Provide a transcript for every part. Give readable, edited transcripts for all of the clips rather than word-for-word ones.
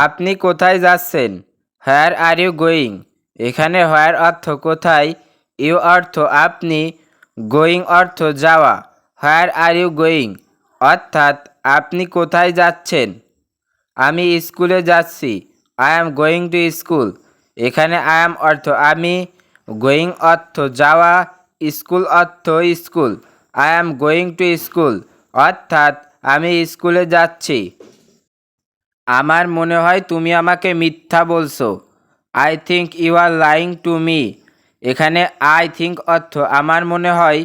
আপনি কোথায় যাচ্ছেন? হোয়ার আর ইউ গোয়িং? এখানে হোয়ার অর্থ কোথায়, ইউ অর্থ আপনি, গোয়িং অর্থ যাওয়া। হোয়ার আর ইউ গোয়িং অর্থাৎ আপনি কোথায় যাচ্ছেন? আমি স্কুলে যাচ্ছি। I am going to school. এখানে আই অ্যাম অর্থ আমি, গোয়িং অর্থ যাওয়া, স্কুল অর্থ school. I am going to school অর্থাৎ আমি স্কুলে যাচ্ছি। আমার মনে হয় তুমি আমাকে মিথ্যা বলছো। I think you are lying to me. এখানে আই থিঙ্ক অর্থ আমার মনে হয়,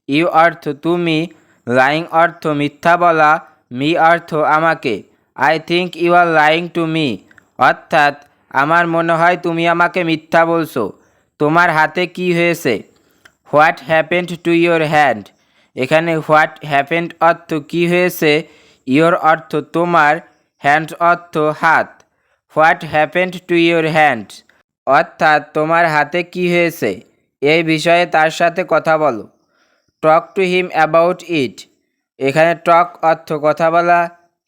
ইউ অর্থ তুমি, লাইং অর্থ মিথ্যা বলা, মি অর্থ আমাকে। I think you are lying to me অর্থাৎ আমার মনে হয় তুমি আমাকে মিথ্যা বলছো। তোমার হাতে কি হয়েছে? What happened to your hand? এখানে হোয়াট হ্যাপেন্ড অর্থ কী হয়েছে, ইয়োর অর্থ তোমার, হ্যান্ড অর্থ হাত। What happened to your hand অর্থাৎ তোমার হাতে কি হয়েছে, এই বিষয়ে তার সাথে কথা বলো। টক টু হিম অ্যাবাউট ইট। এখানে টক অর্থ কথা বলা,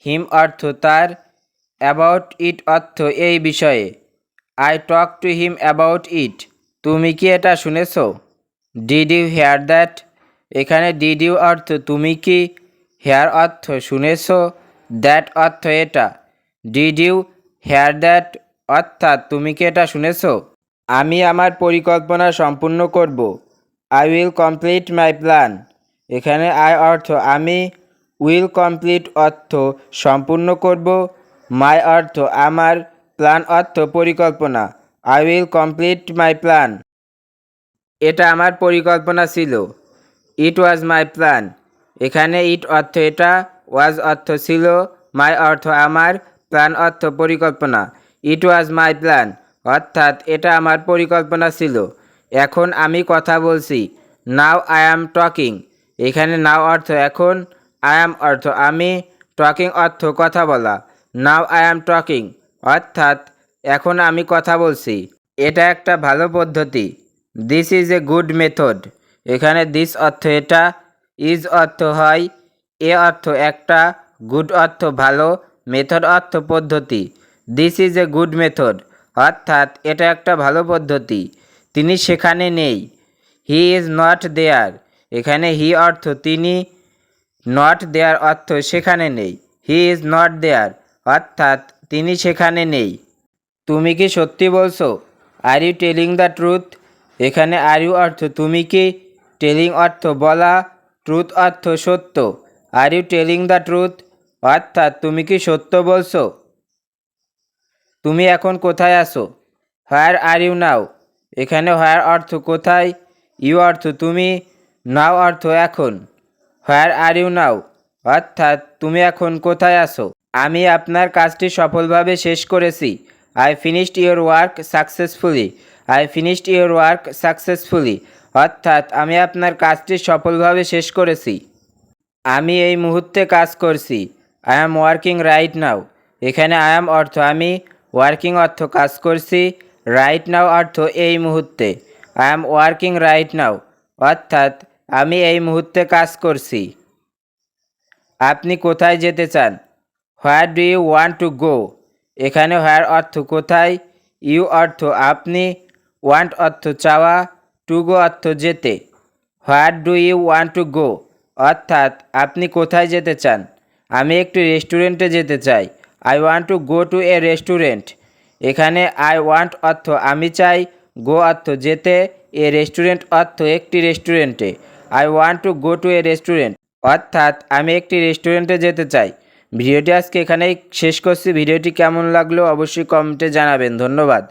হিম অর্থ তার, অ্যাবাউট ইট অর্থ এই বিষয়ে। I talk to him about it. তুমি কি এটা শুনেছো? Did you hear that? এখানে ডিড ইউ অর্থ তুমি কি, হেয়ার অর্থ শুনেছো, দ্যাট অর্থ এটা। ডিড ইউ হেয়ার দ্যাট অর্থাৎ তুমি কি এটা শুনেছো? আমি আমার পরিকল্পনা সম্পূর্ণ করব। I will complete my plan. এখানে আই অর্থ আমি, উইল কমপ্লিট অর্থ সম্পূর্ণ করব, মাই অর্থ আমার, প্ল্যান অর্থ পরিকল্পনা। I will complete my plan. এটা আমার পরিকল্পনা ছিল। ইট ওয়াজ মাই প্ল্যান। এখানে ইট অর্থ এটা, ওয়াজ অর্থ ছিল, মাই অর্থ আমার, প্ল্যান অর্থ পরিকল্পনা। ইট ওয়াজ মাই প্ল্যান অর্থাৎ এটা আমার পরিকল্পনা ছিল। এখন আমি কথা বলছি। Now I am talking. এখানে নাও অর্থ এখন, আই অ্যাম অর্থ আমি, টকিং অর্থ কথা বলা। নাও আই অ্যাম টকিং অর্থাৎ এখন আমি কথা বলছি। এটা একটা ভালো পদ্ধতি। This is a good method. এখানে দিস অর্থ এটা, ইজ অর্থ হয়, এ অর্থ একটা, গুড অর্থ ভালো, মেথড অর্থ পদ্ধতি। This is a good method অর্থাৎ এটা একটা ভালো পদ্ধতি। তিনি সেখানে নেই। He is not there. এখানে হি অর্থ তিনি, নট দেয়ার অর্থ সেখানে নেই। হি ইজ নট দেয়ার অর্থাৎ তিনি সেখানে নেই। তুমি কি সত্যি বলছো? Are you telling the truth? এখানে আর ইউ অর্থ তুমি কি, টেলিং অর্থ বলা, ট্রুথ অর্থ সত্য। Are you telling the truth অর্থাৎ তুমি কি সত্য বলছো? তুমি এখন কোথায় আছো? Where are you now? এখানে হোয়ার অর্থ কোথায়, ইউ অর্থ তুমি, নাও অর্থ এখন। হোয়ার আর ইউ নাও অর্থাৎ তুমি এখন কোথায় আছো? আমি আপনার কাজটি সফলভাবে শেষ করেছি। I finished your work successfully. I finished your work successfully অর্থাৎ আমি আপনার কাজটি সফলভাবে শেষ করেছি। আমি এই মুহূর্তে কাজ করছি। I am working right now. এখানে আই অ্যাম অর্থ আমি, ওয়ার্কিং অর্থ কাজ করছি, রাইট নাও অর্থ এই মুহূর্তে। I am working right now অর্থাৎ আমি এই মুহূর্তে কাজ করছি। আপনি কোথায় যেতে চান? Where do you want to go? এখানে হোয়ার অর্থ কোথায়, ইউ অর্থ আপনি, ওয়ান্ট অর্থ চাওয়া, টু গো অর্থ যেতে। Where do you want to go অর্থাৎ আপনি কোথায় যেতে চান? আমি একটি রেস্টুরেন্টে যেতে চাই। I want to go to A restaurant. এখানে আই ওয়ান্ট অর্থ আমি চাই, গো অর্থ যেতে, এ রেস্টুরেন্ট অর্থ একটি রেস্টুরেন্টে। I want to go to A restaurant অর্থাৎ আমি একটি রেস্টুরেন্টে যেতে চাই। ভিডিওটি আজকে এখানেই শেষ করছি। ভিডিওটি কেমন লাগলো অবশ্যই কমেন্টে জানাবেন। ধন্যবাদ।